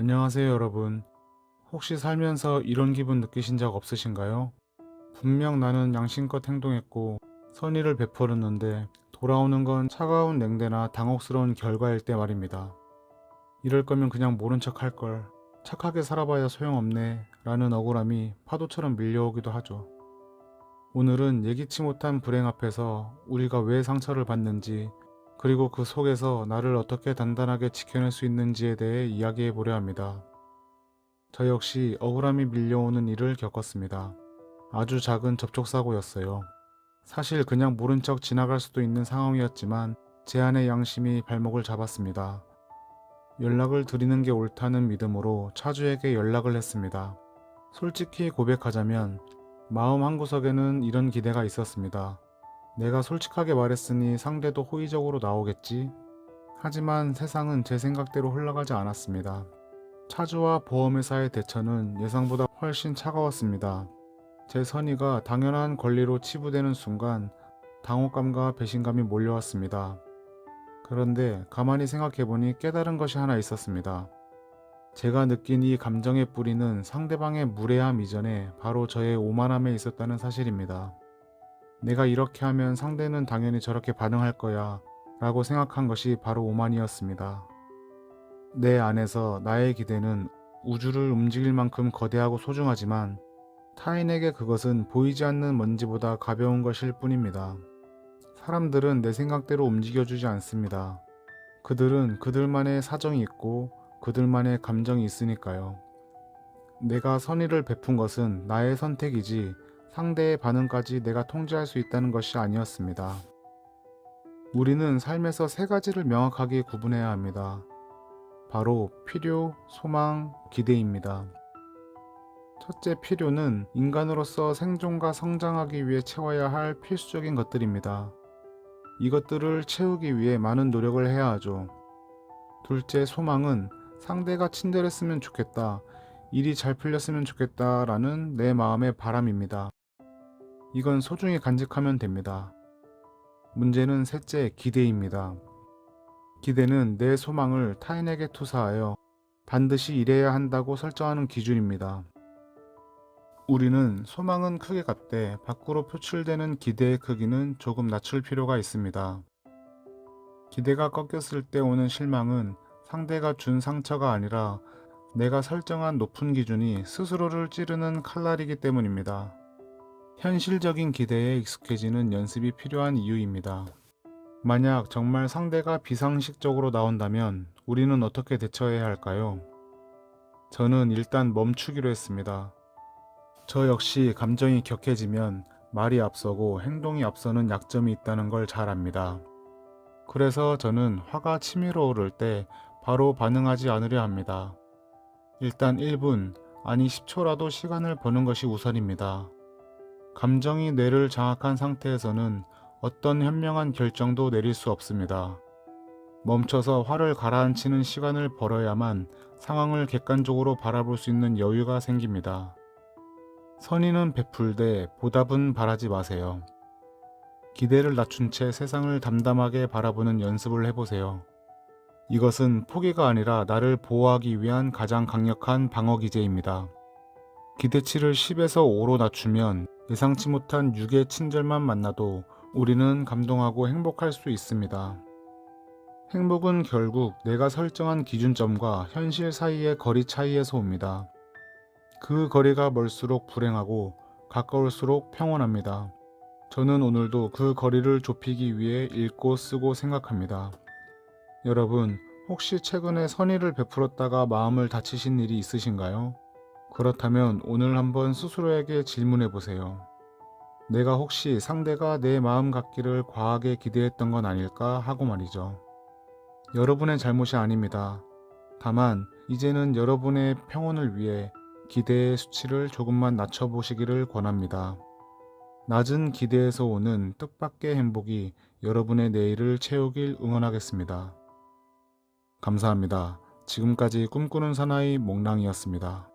안녕하세요, 여러분. 혹시 살면서 이런 기분 느끼신 적 없으신가요? 분명 나는 양심껏 행동했고 선의를 베풀었는데 돌아오는 건 차가운 냉대나 당혹스러운 결과일 때 말입니다. 이럴 거면 그냥 모른 척 할 걸. 착하게 살아봐야 소용없네. 라는 억울함이 파도처럼 밀려오기도 하죠. 오늘은 예기치 못한 불행 앞에서 우리가 왜 상처를 받는지, 그리고 그 속에서 나를 어떻게 단단하게 지켜낼 수 있는지에 대해 이야기해 보려 합니다. 저 역시 억울함이 밀려오는 일을 겪었습니다. 아주 작은 접촉사고였어요. 사실 그냥 모른 척 지나갈 수도 있는 상황이었지만 제 안의 양심이 발목을 잡았습니다. 연락을 드리는 게 옳다는 믿음으로 차주에게 연락을 했습니다. 솔직히 고백하자면 마음 한구석에는 이런 기대가 있었습니다. 내가 솔직하게 말했으니 상대도 호의적으로 나오겠지? 하지만 세상은 제 생각대로 흘러가지 않았습니다. 차주와 보험회사의 대처는 예상보다 훨씬 차가웠습니다. 제 선의가 당연한 권리로 치부되는 순간 당혹감과 배신감이 몰려왔습니다. 그런데 가만히 생각해보니 깨달은 것이 하나 있었습니다. 제가 느낀 이 감정의 뿌리는 상대방의 무례함 이전에 바로 저의 오만함에 있었다는 사실입니다. 내가 이렇게 하면 상대는 당연히 저렇게 반응할 거야 라고 생각한 것이 바로 오만이었습니다. 내 안에서 나의 기대는 우주를 움직일 만큼 거대하고 소중하지만 타인에게 그것은 보이지 않는 먼지보다 가벼운 것일 뿐입니다. 사람들은 내 생각대로 움직여주지 않습니다. 그들은 그들만의 사정이 있고 그들만의 감정이 있으니까요. 내가 선의를 베푼 것은 나의 선택이지 상대의 반응까지 내가 통제할 수 있다는 것이 아니었습니다. 우리는 삶에서 세 가지를 명확하게 구분해야 합니다. 바로 필요, 소망, 기대입니다. 첫째 필요는 인간으로서 생존과 성장하기 위해 채워야 할 필수적인 것들입니다. 이것들을 채우기 위해 많은 노력을 해야 하죠. 둘째 소망은 상대가 친절했으면 좋겠다, 일이 잘 풀렸으면 좋겠다라는 내 마음의 바람입니다. 이건 소중히 간직하면 됩니다. 문제는 셋째 기대입니다. 기대는 내 소망을 타인에게 투사하여 반드시 이래야 한다고 설정하는 기준입니다. 우리는 소망은 크게 갖되 밖으로 표출되는 기대의 크기는 조금 낮출 필요가 있습니다. 기대가 꺾였을 때 오는 실망은 상대가 준 상처가 아니라 내가 설정한 높은 기준이 스스로를 찌르는 칼날이기 때문입니다. 현실적인 기대에 익숙해지는 연습이 필요한 이유입니다. 만약 정말 상대가 비상식적으로 나온다면 우리는 어떻게 대처해야 할까요? 저는 일단 멈추기로 했습니다. 저 역시 감정이 격해지면 말이 앞서고 행동이 앞서는 약점이 있다는 걸 잘 압니다. 그래서 저는 화가 치밀어 오를 때 바로 반응하지 않으려 합니다. 일단 1분, 아니 10초라도 시간을 버는 것이 우선입니다. 감정이 뇌를 장악한 상태에서는 어떤 현명한 결정도 내릴 수 없습니다. 멈춰서 화를 가라앉히는 시간을 벌어야만 상황을 객관적으로 바라볼 수 있는 여유가 생깁니다. 선의는 베풀되 보답은 바라지 마세요. 기대를 낮춘 채 세상을 담담하게 바라보는 연습을 해보세요. 이것은 포기가 아니라 나를 보호하기 위한 가장 강력한 방어 기제입니다. 기대치를 10에서 5로 낮추면 예상치 못한 6의 친절만 만나도 우리는 감동하고 행복할 수 있습니다. 행복은 결국 내가 설정한 기준점과 현실 사이의 거리 차이에서 옵니다. 그 거리가 멀수록 불행하고 가까울수록 평온합니다. 저는 오늘도 그 거리를 좁히기 위해 읽고 쓰고 생각합니다. 여러분, 혹시 최근에 선의를 베풀었다가 마음을 다치신 일이 있으신가요? 그렇다면 오늘 한번 스스로에게 질문해 보세요. 내가 혹시 상대가 내 마음 갖기를 과하게 기대했던 건 아닐까 하고 말이죠. 여러분의 잘못이 아닙니다. 다만 이제는 여러분의 평온을 위해 기대의 수치를 조금만 낮춰보시기를 권합니다. 낮은 기대에서 오는 뜻밖의 행복이 여러분의 내일을 채우길 응원하겠습니다. 감사합니다. 지금까지 꿈꾸는 사나이 몽랑이었습니다.